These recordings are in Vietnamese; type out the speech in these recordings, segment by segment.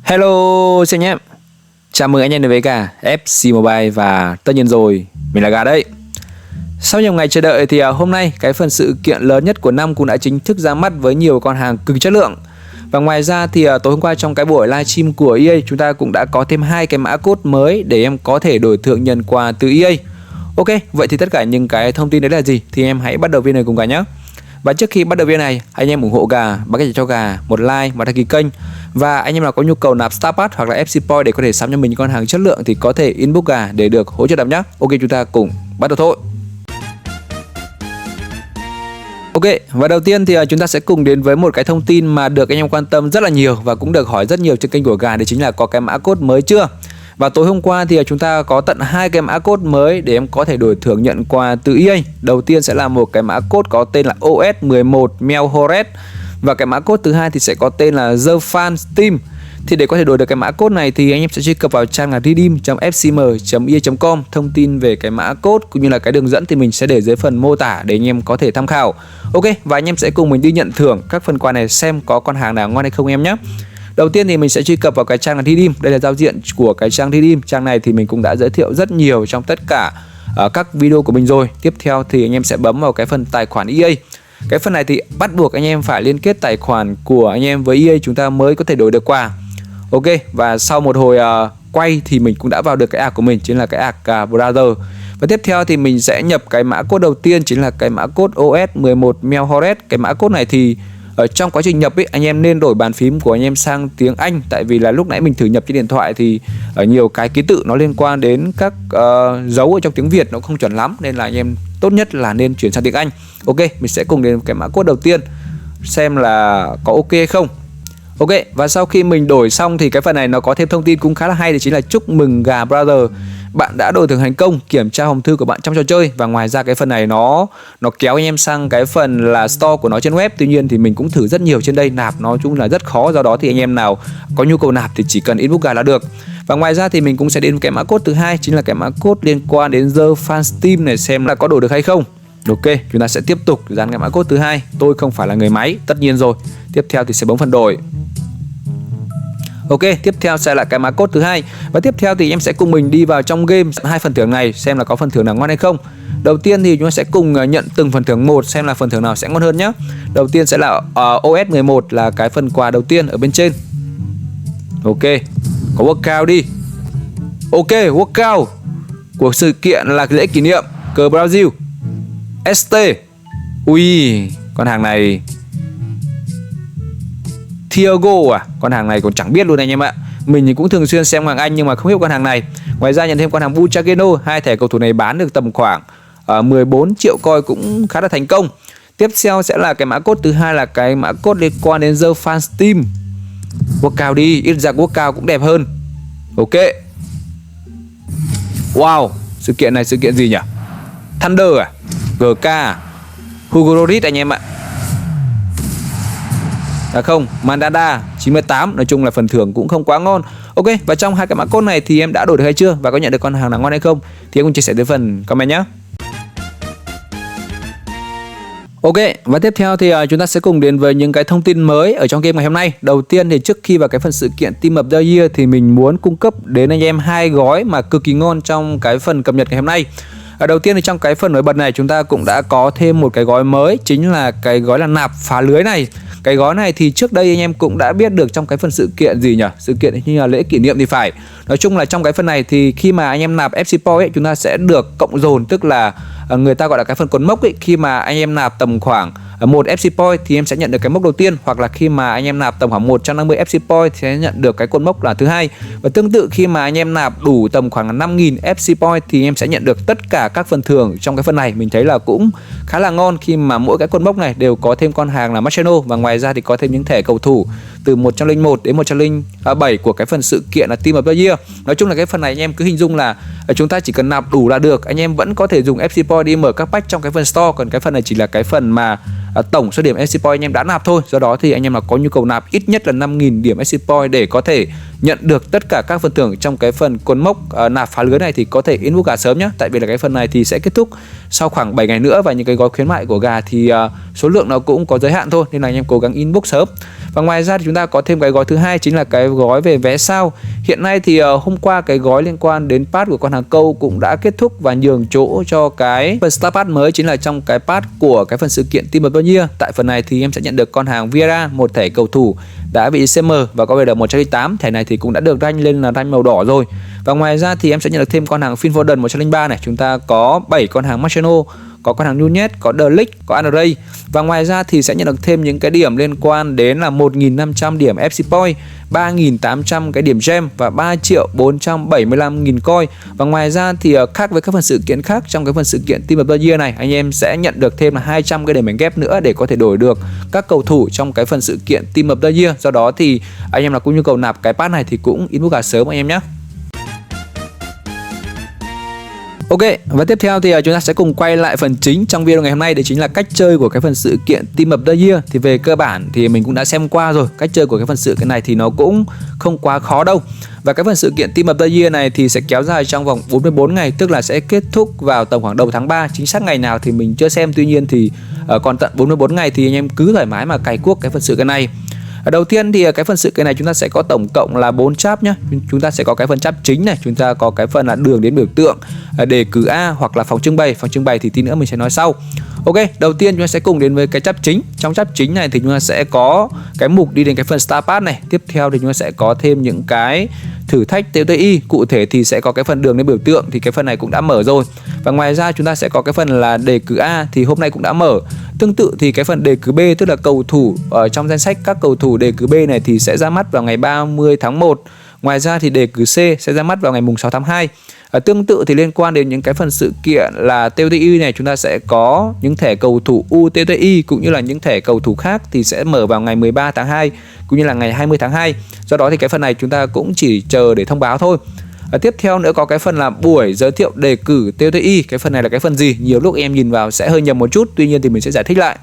Hello xin nhé. Chào mừng anh em đến với cả FC Mobile và tất nhiên rồi, mình là Gà đây. Sau nhiều ngày chờ đợi thì hôm nay cái phần sự kiện lớn nhất của năm cũng đã chính thức ra mắt với nhiều con hàng cực chất lượng. Và ngoài ra thì tối hôm qua trong cái buổi livestream của EA chúng ta cũng đã có thêm 2 cái mã code mới để em có thể đổi thưởng nhận quà từ EA. Ok, vậy thì tất cả những cái thông tin đấy là gì thì em hãy bắt đầu video này cùng Gà nhé. Và trước khi bắt đầu video này, anh em ủng hộ Gà bằng cách cho Gà một like và đăng ký kênh. Và anh em nào có nhu cầu nạp Star Pass hoặc là FC Point để có thể sắm cho mình những con hàng chất lượng thì có thể inbox Gà để được hỗ trợ đập nhé. Ok, chúng ta cùng bắt đầu thôi. Ok, và đầu tiên thì chúng ta sẽ cùng đến với một cái thông tin mà được anh em quan tâm rất là nhiều và cũng được hỏi rất nhiều trên kênh của Gà, đấy chính là có cái mã code mới chưa. Và tối hôm qua thì chúng ta có tận 2 cái mã code mới để em có thể đổi thưởng nhận quà từ EA. Đầu tiên sẽ là một cái mã code có tên là OS11 Melhoret. Và cái mã code thứ hai thì sẽ có tên là The Fan Steam. Thì để có thể đổi được cái mã code này thì anh em sẽ truy cập vào trang là redeem.fcm.ea.com. Thông tin về cái mã code cũng như là cái đường dẫn thì mình sẽ để dưới phần mô tả để anh em có thể tham khảo. Ok, và anh em sẽ cùng mình đi nhận thưởng các phần quà này xem có con hàng nào ngon hay không em nhé. Đầu tiên thì mình sẽ truy cập vào cái trang là Redeem. Đây là giao diện của cái trang Redeem. Trang này thì mình cũng đã giới thiệu rất nhiều trong tất cả các video của mình rồi. Tiếp theo thì anh em sẽ bấm vào cái phần tài khoản EA. Cái phần này thì bắt buộc anh em phải liên kết tài khoản của anh em với EA chúng ta mới có thể đổi được quà. Ok, và sau một hồi quay thì mình cũng đã vào được cái ạc của mình, chính là cái ạc Brother. Và tiếp theo thì mình sẽ nhập cái mã code đầu tiên, chính là cái mã code OS11 Melhoret. Cái mã code này thì ở trong quá trình nhập ấy, anh em nên đổi bàn phím của anh em sang tiếng Anh. Tại vì là lúc nãy mình thử nhập trên điện thoại thì ở nhiều cái ký tự nó liên quan đến các dấu ở trong tiếng Việt nó không chuẩn lắm, nên là anh em tốt nhất là nên chuyển sang tiếng Anh. Ok, mình sẽ cùng đến cái mã code đầu tiên xem là có ok hay không. Ok, và sau khi mình đổi xong thì cái phần này nó có thêm thông tin cũng khá là hay, thì chính là chúc mừng Gà Brother, bạn đã đổi thưởng thành công, kiểm tra hòm thư của bạn trong trò chơi. Và ngoài ra cái phần này nó kéo anh em sang cái phần là store của nó trên web. Tuy nhiên thì mình cũng thử rất nhiều trên đây, nạp nói chung là rất khó, do đó thì anh em nào có nhu cầu nạp thì chỉ cần inbox Gà là được. Và ngoài ra thì mình cũng sẽ đến cái mã code thứ hai, chính là cái mã code liên quan đến The Fan Steam này, xem là có đổi được hay không. Ok, chúng ta sẽ tiếp tục dán cái mã code thứ hai. Tôi không phải là người máy, tất nhiên rồi. Tiếp theo thì sẽ bấm phần đổi. Ok, tiếp theo sẽ là cái mã code thứ hai. Và tiếp theo thì em sẽ cùng mình đi vào trong game 2 phần thưởng này xem là có phần thưởng nào ngon hay không. Đầu tiên thì chúng ta sẽ cùng nhận từng phần thưởng một xem là phần thưởng nào sẽ ngon hơn nhé. Đầu tiên sẽ là OS11 là cái phần quà đầu tiên ở bên trên. Ok, có workout đi. Ok, workout của sự kiện là lễ kỷ niệm cờ Brazil ST. Ui, con hàng này Thiago à, con hàng này còn chẳng biết luôn anh em ạ. Mình thì cũng thường xuyên xem Hoàng Anh nhưng mà không biết con hàng này. Ngoài ra nhận thêm con hàng Buchageno, hai thẻ cầu thủ này bán được tầm khoảng 14 triệu coin cũng khá là thành công. Tiếp theo sẽ là cái mã code thứ hai, là cái mã code liên quan đến The Fan Steam. Workout đi, ít ra workout cũng đẹp hơn. Ok. Wow, sự kiện này sự kiện gì nhỉ? Thunder à? GK à? Hugo Lloris anh em ạ. Không, Mandanda 98, nói chung là phần thưởng cũng không quá ngon. Ok, và trong hai cái mã code này thì em đã đổi được hay chưa và có nhận được con hàng nào ngon hay không thì em cũng chia sẻ dưới phần comment nhé. Ok, và tiếp theo thì chúng ta sẽ cùng đến với những cái thông tin mới ở trong game ngày hôm nay. Đầu tiên thì trước khi vào cái phần sự kiện Team of the Year thì mình muốn cung cấp đến anh em 2 gói mà cực kỳ ngon trong cái phần cập nhật ngày hôm nay. Đầu tiên thì trong cái phần nổi bật này chúng ta cũng đã có thêm một cái gói mới, chính là cái gói là nạp phá lưới này. Cái gói này thì trước đây anh em cũng đã biết được trong cái phần sự kiện gì nhỉ? Sự kiện như là lễ kỷ niệm thì phải. Nói chung là trong cái phần này thì khi mà anh em nạp FC Point ấy, chúng ta sẽ được cộng dồn, tức là người ta gọi là cái phần cột mốc ấy. Khi mà anh em nạp tầm khoảng 1 FC Point thì em sẽ nhận được cái mốc đầu tiên, hoặc là khi mà anh em nạp tầm khoảng 150 FC Point thì sẽ nhận được cái cột mốc là thứ hai. Và tương tự khi mà anh em nạp đủ tầm khoảng 5.000 FC Point thì em sẽ nhận được tất cả các phần thưởng trong cái phần này. Mình thấy là cũng khá là ngon khi mà mỗi cái cột mốc này đều có thêm con hàng là Marciano, và ngoài ra thì có thêm những thẻ cầu thủ từ 101 đến 107 của cái phần sự kiện là Team of the Year. Nói chung là cái phần này anh em cứ hình dung là chúng ta chỉ cần nạp đủ là được. Anh em vẫn có thể dùng FC Point đi mở các pack trong cái phần store, còn cái phần này chỉ là cái phần mà tổng số điểm FC Point anh em đã nạp thôi. Do đó thì anh em là có nhu cầu nạp ít nhất là 5.000 điểm FC Point để có thể nhận được tất cả các phần thưởng trong cái phần cột mốc nạp phá lưới này thì có thể inbox gà sớm nhé. Tại vì là cái phần này thì sẽ kết thúc sau khoảng 7 ngày nữa, và những cái gói khuyến mại của gà thì số lượng nó cũng có giới hạn thôi, nên là anh em cố gắng inbox sớm. Và ngoài ra thì chúng ta có thêm cái gói thứ hai, chính là cái gói về vé sao. Hiện nay thì hôm qua cái gói liên quan đến pass của con hàng câu cũng đã kết thúc và nhường chỗ cho cái phần Star Pass mới, chính là trong cái pass của cái phần sự kiện Team of the Year. Tại phần này thì em sẽ nhận được con hàng Vieira, một thẻ cầu thủ đã bị CM và có VD 108. Thẻ này thì cũng đã được rank lên là rank màu đỏ rồi. Và ngoài ra thì em sẽ nhận được thêm con hàng Phil Foden 103 này. Chúng ta có 7 con hàng Marcelo, có con hàng Nunez, có De Ligt, có Andre. Và ngoài ra thì sẽ nhận được thêm những cái điểm liên quan đến là 1.500 điểm FC Point, 3.800 cái điểm gem và 3.475.000 coin. Và ngoài ra thì khác với các phần sự kiện khác, trong cái phần sự kiện Team of the Year này, anh em sẽ nhận được thêm là 200 cái điểm bánh ghép nữa để có thể đổi được các cầu thủ trong cái phần sự kiện Team of the Year. Do đó thì anh em nào có nhu cầu nạp cái pass này thì cũng inbox gà sớm anh em nhé. Ok, và tiếp theo thì chúng ta sẽ cùng quay lại phần chính trong video ngày hôm nay, đấy chính là cách chơi của cái phần sự kiện Team of the Year. Thì về cơ bản thì mình cũng đã xem qua rồi, cách chơi của cái phần sự kiện này thì nó cũng không quá khó đâu. Và cái phần sự kiện Team of the Year này thì sẽ kéo dài trong vòng 44 ngày, tức là sẽ kết thúc vào tầm khoảng đầu tháng 3. Chính xác ngày nào thì mình chưa xem, tuy nhiên thì còn tận 44 ngày thì anh em cứ thoải mái mà cày cuốc cái phần sự kiện này. Đầu tiên thì cái phần sự kiện này chúng ta sẽ có tổng cộng là 4 chap nhé. Chúng ta sẽ có cái phần chap chính này, chúng ta có cái phần là đường đến biểu tượng, đề cử A hoặc là phòng trưng bày. Phòng trưng bày thì tí nữa mình sẽ nói sau. Ok, đầu tiên chúng ta sẽ cùng đến với cái chap chính. Trong chap chính này thì chúng ta sẽ có cái mục đi đến cái phần Star Pass này. Tiếp theo thì chúng ta sẽ có thêm những cái thử thách TTI. Cụ thể thì sẽ có cái phần đường đến biểu tượng, thì cái phần này cũng đã mở rồi. Và ngoài ra chúng ta sẽ có cái phần là đề cử A thì hôm nay cũng đã mở. Tương tự thì cái phần đề cử B, tức là cầu thủ ở trong danh sách các cầu thủ đề cử B này thì sẽ ra mắt vào ngày 30 tháng 1. Ngoài ra thì đề cử C sẽ ra mắt vào ngày 6 tháng 2. Tương tự thì liên quan đến những cái phần sự kiện là TTI này, chúng ta sẽ có những thẻ cầu thủ UTTI cũng như là những thẻ cầu thủ khác thì sẽ mở vào ngày 13 tháng 2 cũng như là ngày 20 tháng 2. Do đó thì cái phần này chúng ta cũng chỉ chờ để thông báo thôi. Tiếp theo nữa có cái phần là buổi giới thiệu đề cử TTI. Cái phần này là cái phần gì? Nhiều lúc em nhìn vào sẽ hơi nhầm một chút, tuy nhiên thì mình sẽ giải thích lại.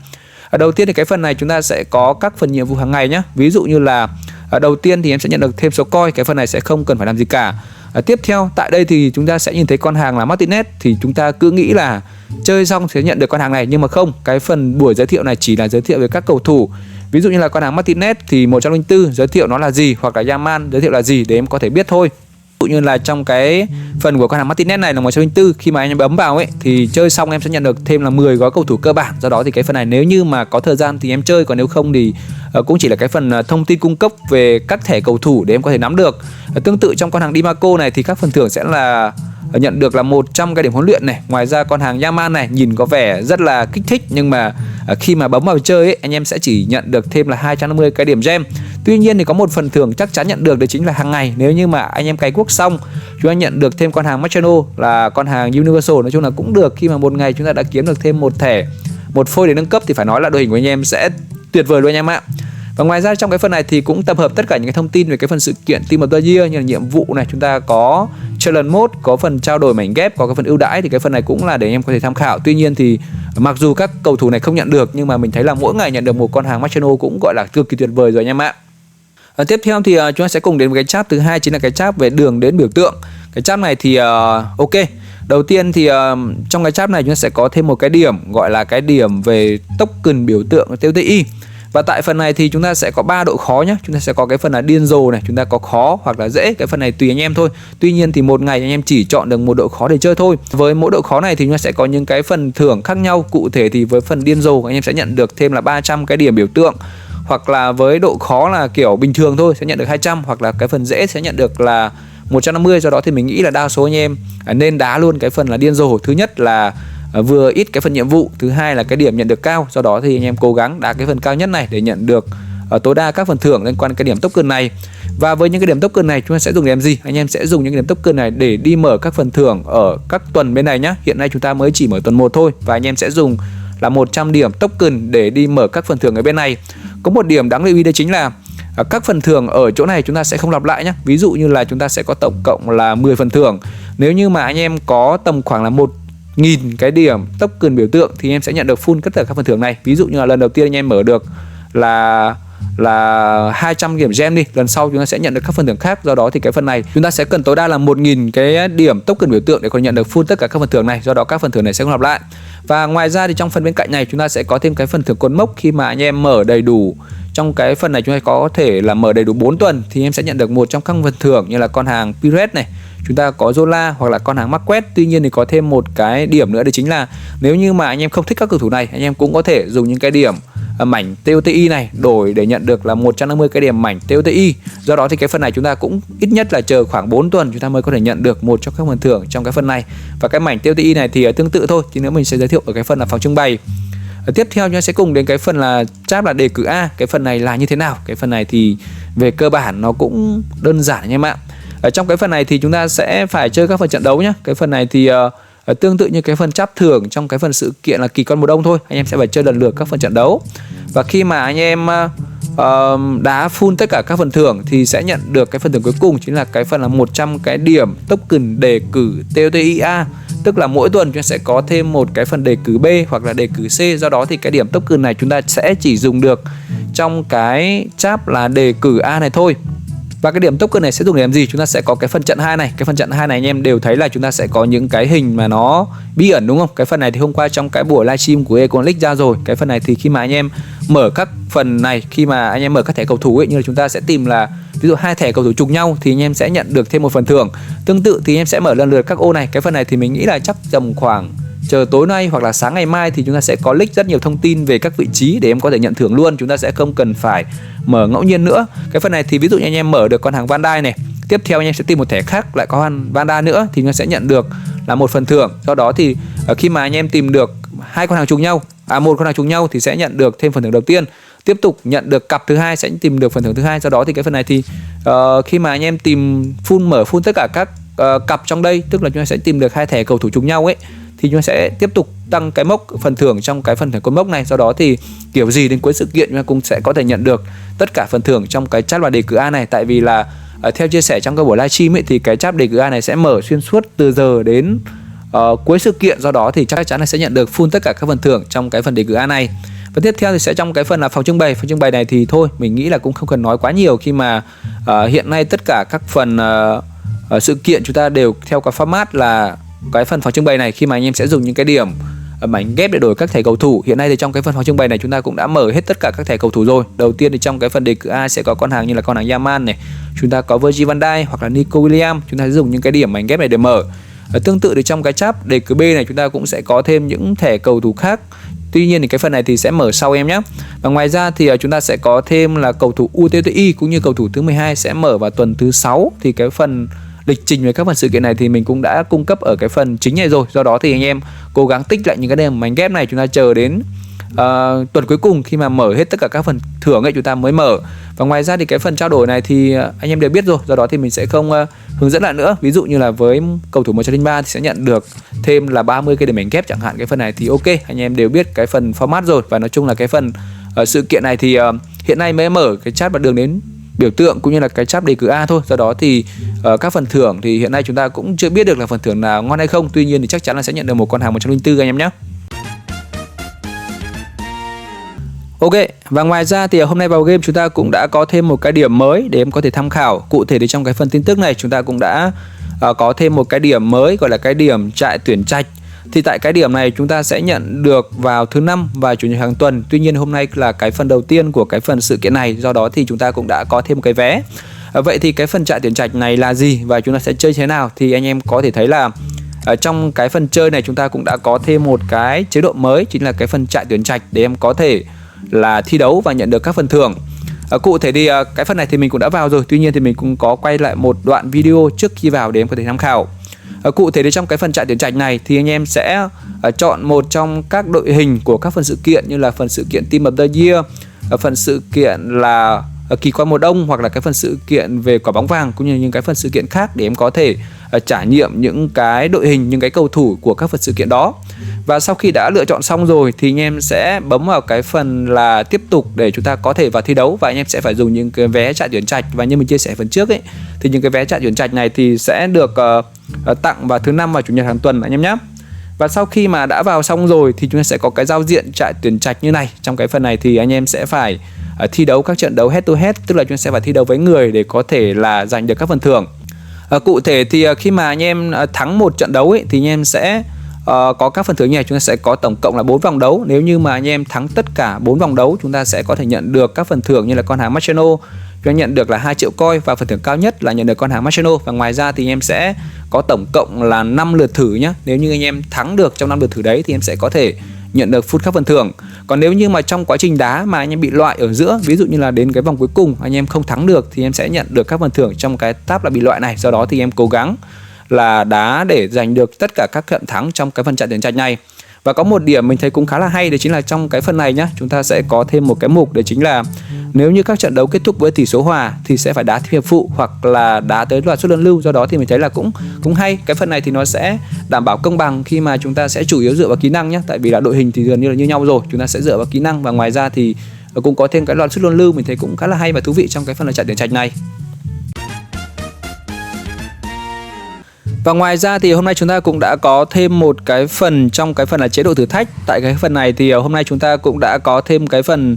Đầu tiên thì cái phần này chúng ta sẽ có các phần nhiệm vụ hàng ngày nhé. Ví dụ như là đầu tiên thì em sẽ nhận được thêm số coin. Cái phần này sẽ không cần phải làm gì cả. Tiếp theo tại đây thì chúng ta sẽ nhìn thấy con hàng là Martinez. Thì chúng ta cứ nghĩ là chơi xong sẽ nhận được con hàng này, nhưng mà không. Cái phần buổi giới thiệu này chỉ là giới thiệu về các cầu thủ. Ví dụ như là con hàng Martinez thì 104 giới thiệu nó là gì, hoặc là Yaman giới thiệu là gì để em có thể biết thôi. Ví dụ như là trong cái phần của con hàng Martinez này là 104, khi mà anh em bấm vào ấy thì chơi xong em sẽ nhận được thêm là 10 gói cầu thủ cơ bản. Do đó thì cái phần này nếu như mà có thời gian thì em chơi, còn nếu không thì cũng chỉ là cái phần thông tin cung cấp về các thẻ cầu thủ để em có thể nắm được. Tương tự trong con hàng Dimarco này thì các phần thưởng sẽ là nhận được là 100 cái điểm huấn luyện này. Ngoài ra con hàng Yaman này nhìn có vẻ rất là kích thích, nhưng mà khi mà bấm vào chơi ấy, anh em sẽ chỉ nhận được thêm là 250 cái điểm gem. Tuy nhiên thì có một phần thưởng chắc chắn nhận được, đấy chính là hàng ngày. Nếu như mà anh em cày cuốc xong chúng ta nhận được thêm con hàng Marcelo là con hàng Universal, nói chung là cũng được. Khi mà một ngày chúng ta đã kiếm được thêm một thẻ, một phôi để nâng cấp thì phải nói là đội hình của anh em sẽ tuyệt vời luôn anh em ạ. Và ngoài ra trong cái phần này thì cũng tập hợp tất cả những cái thông tin về cái phần sự kiện Team of the Year, như là nhiệm vụ này, chúng ta có challenge mode, có phần trao đổi mảnh ghép, có cái phần ưu đãi, thì cái phần này cũng là để anh em có thể tham khảo. Tuy nhiên thì mặc dù các cầu thủ này không nhận được, nhưng mà mình thấy là mỗi ngày nhận được một con hàng Marcelo cũng gọi là cực kỳ tuyệt vời rồi anh em ạ. Tiếp theo thì chúng ta sẽ cùng đến với cái chap thứ hai, chính là cái chap về đường đến biểu tượng. Cái chap này thì ok. Đầu tiên thì trong cái chap này chúng ta sẽ có thêm một cái điểm gọi là cái điểm về token biểu tượng TTI. Và tại phần này thì chúng ta sẽ có 3 độ khó nhé. Chúng ta sẽ có cái phần là điên rồ này, chúng ta có khó hoặc là dễ. Cái phần này tùy anh em thôi. Tuy nhiên thì một ngày anh em chỉ chọn được một độ khó để chơi thôi. Với mỗi độ khó này thì chúng ta sẽ có những cái phần thưởng khác nhau. Cụ thể thì với phần điên rồ anh em sẽ nhận được thêm là 300 cái điểm biểu tượng. Hoặc là với độ khó là kiểu bình thường thôi sẽ nhận được 200. Hoặc là cái phần dễ sẽ nhận được là 150. Do đó thì mình nghĩ là đa số anh em nên đá luôn cái phần là điên rồ. Thứ nhất là vừa ít cái phần nhiệm vụ, thứ hai là cái điểm nhận được cao. Do đó thì anh em cố gắng đá cái phần cao nhất này để nhận được tối đa các phần thưởng liên quan đến cái điểm token này. Và với những cái điểm token này chúng ta sẽ dùng để làm gì? Anh em sẽ dùng những cái điểm token này để đi mở các phần thưởng ở các tuần bên này nhá. Hiện nay chúng ta mới chỉ mở tuần 1 thôi, và anh em sẽ dùng là 100 điểm token để đi mở các phần thưởng ở bên này. Có một điểm đáng lưu ý đó chính là các phần thưởng ở chỗ này chúng ta sẽ không lặp lại nhé. Ví dụ như là chúng ta sẽ có tổng cộng là 10 phần thưởng. Nếu như mà anh em có tầm khoảng là 1.000 cái điểm token biểu tượng thì em sẽ nhận được full tất cả các phần thưởng này. Ví dụ như là lần đầu tiên anh em mở được là là 200 điểm gem đi, lần sau chúng ta sẽ nhận được các phần thưởng khác. Do đó thì cái phần này chúng ta sẽ cần tối đa là 1000 cái điểm token biểu tượng để có nhận được full tất cả các phần thưởng này. Do đó các phần thưởng này sẽ không lặp lại. Và ngoài ra thì trong phần bên cạnh này chúng ta sẽ có thêm cái phần thưởng cột mốc. Khi mà anh em mở đầy đủ trong cái phần này, chúng ta có thể là mở đầy đủ 4 tuần thì em sẽ nhận được một trong các phần thưởng như là con hàng Pirate này, chúng ta có Zola hoặc là con hàng Marquez. Tuy nhiên thì có thêm một cái điểm nữa, đó chính là nếu như mà anh em không thích các cầu thủ này, anh em cũng có thể dùng những cái điểm mảnh TOTI này đổi để nhận được là 150 cái điểm mảnh TOTI. Do đó thì cái phần này chúng ta cũng ít nhất là chờ khoảng 4 tuần chúng ta mới có thể nhận được một trong các phần thưởng trong cái phần này. Và cái mảnh TOTI này thì tương tự thôi, thì nữa mình sẽ giới thiệu ở cái phần là phòng trưng bày. Tiếp theo chúng ta sẽ cùng đến cái phần là chap là đề cử A. Cái phần này là như thế nào? Cái phần này thì về cơ bản nó cũng đơn giản anh em ạ. Ở trong cái phần này thì chúng ta sẽ phải chơi các phần trận đấu nhé. Cái phần này thì tương tự như cái phần chap thưởng trong cái phần sự kiện là kỳ con mùa đông thôi. Anh em sẽ phải chơi lần lượt các phần trận đấu. Và khi mà anh em đá full tất cả các phần thưởng thì sẽ nhận được cái phần thưởng cuối cùng, chính là cái phần là 100 cái điểm token đề cử TOTIA. Tức là mỗi tuần chúng ta sẽ có thêm một cái phần đề cử B hoặc là đề cử C. Do đó thì cái điểm token này chúng ta sẽ chỉ dùng được trong cái chap là đề cử A này thôi. Và cái điểm token này sẽ dùng để làm gì? Chúng ta sẽ có cái phần trận 2 này. Cái phần trận 2 này anh em đều thấy là chúng ta sẽ có những cái hình mà nó bí ẩn đúng không? Cái phần này thì hôm qua trong cái buổi livestream của Econ League ra rồi. Cái phần này thì khi mà anh em mở các phần này, khi mà anh em mở các thẻ cầu thủ ấy, như là chúng ta sẽ tìm là ví dụ 2 thẻ cầu thủ trùng nhau thì anh em sẽ nhận được thêm một phần thưởng. Tương tự thì anh em sẽ mở lần lượt các ô này. Cái phần này thì mình nghĩ là chắc tầm khoảng chờ tối nay hoặc là sáng ngày mai thì chúng ta sẽ có leak rất nhiều thông tin về các vị trí để em có thể nhận thưởng luôn. Chúng ta sẽ không cần phải mở ngẫu nhiên nữa. Cái phần này thì ví dụ như anh em mở được con hàng Van Dijk này, tiếp theo anh em sẽ tìm một thẻ khác lại có Van Dijk nữa thì nó sẽ nhận được là một phần thưởng. Do đó thì khi mà anh em tìm được 2 con hàng trùng nhau, một con hàng trùng nhau thì sẽ nhận được thêm phần thưởng đầu tiên. Tiếp tục nhận được cặp thứ hai sẽ tìm được phần thưởng thứ hai. Do đó thì cái phần này thì khi mà anh em tìm mở full tất cả các cặp trong đây, tức là chúng ta sẽ tìm được 2 thẻ cầu thủ trùng nhau ấy, thì chúng ta sẽ tiếp tục tăng cái mốc phần thưởng trong cái phần thưởng cột mốc này. Do đó thì kiểu gì đến cuối sự kiện chúng ta cũng sẽ có thể nhận được tất cả phần thưởng trong cái chat và đề cử A này. Tại vì là theo chia sẻ trong cái buổi livestream ấy thì cái chat đề cử A này sẽ mở xuyên suốt từ giờ đến cuối sự kiện. Do đó thì chắc chắn là sẽ nhận được full tất cả các phần thưởng trong cái phần đề cử A này. Và tiếp theo thì sẽ trong cái phần là phòng trưng bày. Phòng trưng bày này thì thôi mình nghĩ là cũng không cần nói quá nhiều, khi mà hiện nay tất cả các phần sự kiện chúng ta đều theo cái format là cái phần phòng trưng bày này. Khi mà anh em sẽ dùng những cái điểm mảnh ghép để đổi các thẻ cầu thủ. Hiện nay thì trong cái phần phòng trưng bày này chúng ta cũng đã mở hết tất cả các thẻ cầu thủ rồi. Đầu tiên thì trong cái phần đề cử A sẽ có con hàng như là con hàng Yaman này, chúng ta có Virgil van Dijk hoặc là Nico Williams. Chúng ta sẽ dùng những cái điểm mảnh ghép này để mở. Tương tự thì trong cái chap đề cử B này chúng ta cũng sẽ có thêm những thẻ cầu thủ khác. Tuy nhiên thì cái phần này thì sẽ mở sau em nhé. Và ngoài ra thì chúng ta sẽ có thêm là cầu thủ UTTI cũng như cầu thủ thứ 12 sẽ mở vào tuần thứ 6. Thì cái phần lịch trình về các phần sự kiện này thì mình cũng đã cung cấp ở cái phần chính này rồi. Do đó thì anh em cố gắng tích lại những cái điểm mảnh ghép này, chúng ta chờ đến tuần cuối cùng khi mà mở hết tất cả các phần thưởng ấy chúng ta mới mở. Và ngoài ra thì cái phần trao đổi này thì anh em đều biết rồi, do đó thì mình sẽ không hướng dẫn lại nữa. Ví dụ như là với cầu thủ 103 thì sẽ nhận được thêm là 30 cái điểm mảnh ghép chẳng hạn. Cái phần này thì ok, anh em đều biết cái phần format rồi. Và nói chung là cái phần sự kiện này thì hiện nay mới mở cái chat và đường đến biểu tượng cũng như là cái chap đề cử A thôi. Do đó thì các phần thưởng thì hiện nay chúng ta cũng chưa biết được là phần thưởng nào ngon hay không. Tuy nhiên thì chắc chắn là sẽ nhận được một con hàng 104 anh em nhé. Ok, và ngoài ra thì hôm nay vào game chúng ta cũng đã có thêm một cái điểm mới để em có thể tham khảo. Cụ thể thì trong cái phần tin tức này chúng ta cũng đã có thêm một cái điểm mới gọi là cái điểm trại tuyển trạch. Thì tại cái điểm này chúng ta sẽ nhận được vào thứ 5 và chủ nhật hàng tuần. Tuy nhiên hôm nay là cái phần đầu tiên của cái phần sự kiện này, do đó thì chúng ta cũng đã có thêm một cái vé. Vậy thì cái phần trại tuyển trạch này là gì và chúng ta sẽ chơi thế nào? Thì anh em có thể thấy là ở trong cái phần chơi này chúng ta cũng đã có thêm một cái chế độ mới, chính là cái phần trại tuyển trạch để em có thể là thi đấu và nhận được các phần thưởng. Cụ thể thì cái phần này thì mình cũng đã vào rồi. Tuy nhiên thì mình cũng có quay lại một đoạn video trước khi vào để em có thể tham khảo. Cụ thể thì trong cái phần trại tuyển trạch này thì anh em sẽ chọn một trong các đội hình của các phần sự kiện, như là phần sự kiện Team of the Year, phần sự kiện là kỳ quan mùa đông, hoặc là cái phần sự kiện về quả bóng vàng, cũng như những cái phần sự kiện khác để em có thể trải nghiệm những cái đội hình, những cái cầu thủ của các phần sự kiện đó. Và sau khi đã lựa chọn xong rồi thì anh em sẽ bấm vào cái phần là tiếp tục để chúng ta có thể vào thi đấu. Và anh em sẽ phải dùng những cái vé trại tuyển trạch. Và như mình chia sẻ phần trước ấy, thì những cái vé trại tuyển trạch này thì sẽ được tặng vào thứ 5 và chủ nhật hàng tuần anh em nhé. Và sau khi mà đã vào xong rồi thì chúng ta sẽ có cái giao diện trại tuyển trạch như này. Trong cái phần này thì anh em sẽ phải thi đấu các trận đấu head to head, tức là chúng ta sẽ phải thi đấu với người để có thể là giành được các phần thưởng. Cụ thể thì khi mà anh em thắng một trận đấu ấy, thì anh em sẽ có các phần thưởng như này. Chúng ta sẽ có tổng cộng là 4 vòng đấu. Nếu như mà anh em thắng tất cả 4 vòng đấu, chúng ta sẽ có thể nhận được các phần thưởng như là con hàng Marciano, chúng ta nhận được là 2 triệu coin, và phần thưởng cao nhất là nhận được con hàng Marciano. Và ngoài ra thì anh em sẽ có tổng cộng là 5 lượt thử nhé. Nếu như anh em thắng được trong 5 lượt thử đấy thì em sẽ có thể nhận được full các phần thưởng. Còn nếu như mà trong quá trình đá mà anh em bị loại ở giữa, ví dụ như là đến cái vòng cuối cùng anh em không thắng được, thì em sẽ nhận được các phần thưởng trong cái tab là bị loại này. Do đó thì em cố gắng là đá để giành được tất cả các trận thắng trong cái phần trận tuyển trạch này. Và có một điểm mình thấy cũng khá là hay, đấy chính là trong cái phần này nhá, chúng ta sẽ có thêm một cái mục, đấy chính là nếu như các trận đấu kết thúc với tỷ số hòa thì sẽ phải đá thêm hiệp phụ hoặc là đá tới loạt sút luân lưu. Do đó thì mình thấy là cũng hay. Cái phần này thì nó sẽ đảm bảo công bằng khi mà chúng ta sẽ chủ yếu dựa vào kỹ năng nhé, tại vì là đội hình thì gần như là như nhau rồi, chúng ta sẽ dựa vào kỹ năng. Và ngoài ra thì cũng có thêm cái loạt sút luân lưu, mình thấy cũng khá là hay và thú vị trong cái phần là trận tuyển trạch này. Và ngoài ra thì hôm nay chúng ta cũng đã có thêm một cái phần trong cái phần là chế độ thử thách. Tại cái phần này thì hôm nay chúng ta cũng đã có thêm cái phần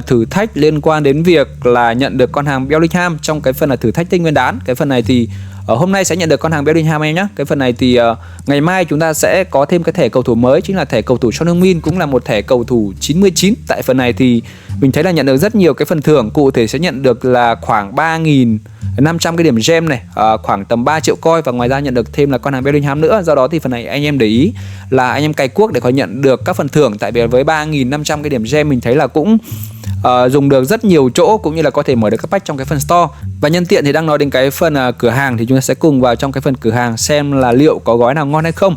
thử thách liên quan đến việc là nhận được con hàng Bellingham trong cái phần là thử thách Tết Nguyên đán. Cái phần này thì hôm nay sẽ nhận được con hàng Bellingham em nhé. Cái phần này thì ngày mai chúng ta sẽ có thêm cái thẻ cầu thủ mới, chính là thẻ cầu thủ Son Heung-min, cũng là một thẻ cầu thủ 99. Tại phần này thì mình thấy là nhận được rất nhiều cái phần thưởng. Cụ thể sẽ nhận được là khoảng 3.500 cái điểm gem này, khoảng tầm 3 triệu coin, và ngoài ra nhận được thêm là con hàng Bellingham nữa. Do đó thì phần này anh em để ý là anh em cày cuốc để có nhận được các phần thưởng. Tại vì với 3.500 cái điểm gem mình thấy là cũng dùng được rất nhiều chỗ, cũng như là có thể mở được các pack trong cái phần store. Và nhân tiện thì đang nói đến cái phần cửa hàng, thì chúng ta sẽ cùng vào trong cái phần cửa hàng xem là liệu có gói nào ngon hay không.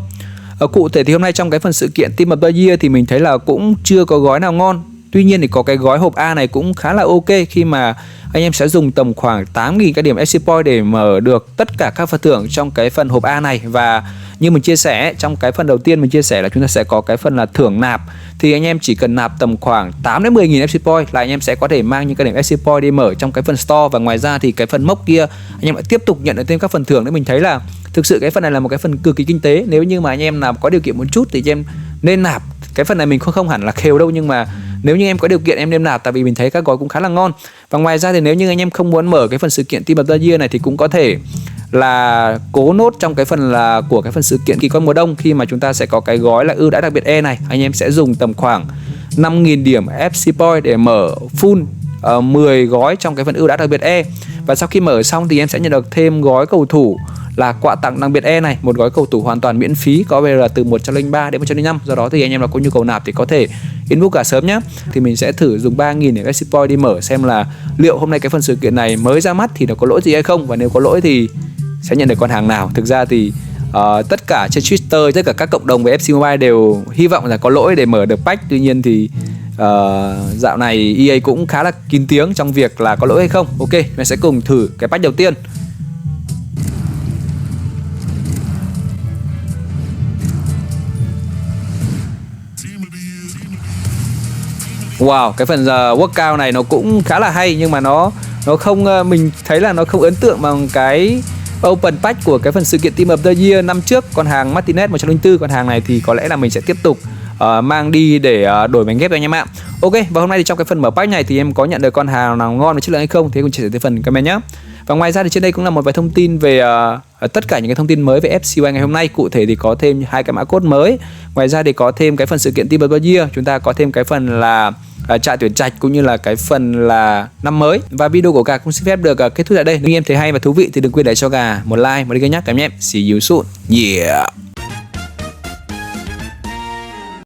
Cụ thể thì hôm nay trong cái phần sự kiện Team of the Year thì mình thấy là cũng chưa có gói nào ngon. Tuy nhiên thì có cái gói hộp A này cũng khá là ok, khi mà anh em sẽ dùng tầm khoảng 8.000 cái điểm FC Point để mở được tất cả các phần thưởng trong cái phần hộp A này. Và như mình chia sẻ trong cái phần đầu tiên, mình chia sẻ là chúng ta sẽ có cái phần là thưởng nạp. Thì anh em chỉ cần nạp tầm khoảng 8 đến 10.000 FC Point là anh em sẽ có thể mang những cái điểm FC Point đi mở trong cái phần store. Và ngoài ra thì cái phần mốc kia anh em lại tiếp tục nhận được thêm các phần thưởng. Nên mình thấy là thực sự cái phần này là một cái phần cực kỳ kinh tế. Nếu như mà anh em nào có điều kiện một chút thì anh em nên nạp. Cái phần này mình không hẳn là khều đâu, nhưng mà nếu như em có điều kiện em nên nạp, tại vì mình thấy các gói cũng khá là ngon. Và ngoài ra thì nếu như anh em không muốn mở cái phần sự kiện Team of the Year này thì cũng có thể là cố nốt trong cái phần là của cái phần sự kiện kỳ quan mùa đông, khi mà chúng ta sẽ có cái gói là ưu đãi đặc biệt E này. Anh em sẽ dùng tầm khoảng 5.000 điểm FC Point để mở full 10 gói trong cái phần ưu đãi đặc biệt E. Và sau khi mở xong thì em sẽ nhận được thêm gói cầu thủ là quà tặng đặc biệt E này, một gói cầu thủ hoàn toàn miễn phí, có BR từ 103 đến 105. Do đó thì anh em nào có nhu cầu nạp thì có thể inbox cả sớm nhé. Thì mình sẽ thử dùng 3.000 để FC Point đi mở xem là liệu hôm nay cái phần sự kiện này mới ra mắt thì nó có lỗi gì hay không, và nếu có lỗi thì sẽ nhận được con hàng nào. Thực ra thì tất cả trên Twitter, tất cả các cộng đồng về FC Mobile đều hy vọng là có lỗi để mở được pack. Tuy nhiên thì dạo này EA cũng khá là kín tiếng trong việc là có lỗi hay không. Ok, mình sẽ cùng thử cái pack đầu tiên. Wow, cái phần workout này nó cũng khá là hay, nhưng mà nó không, mình thấy là nó không ấn tượng bằng cái open pack của cái phần sự kiện Team of the Year năm trước. Con hàng Martinez 104, con hàng này thì có lẽ là mình sẽ tiếp tục mang đi để đổi mảnh ghép cho anh em ạ. Ok, và hôm nay thì trong cái phần mở pack này thì em có nhận được con hàng nào ngon và chất lượng hay không thì cũng chia sẻ tới phần comment nhé. Và ngoài ra thì trên đây cũng là một vài thông tin về tất cả những cái thông tin mới về FCY ngày hôm nay. Cụ thể thì có thêm 2 cái mã code mới. Ngoài ra thì có thêm cái phần sự kiện Team of the Year, chúng ta có thêm cái phần là trại tuyển trạch cũng như là cái phần là năm mới. Và video của Gà cũng xin phép được kết thúc tại đây. Nếu em thấy hay và thú vị thì đừng quên để cho Gà một like, một đăng ký nhắc các em nhé. See you soon. Yeah.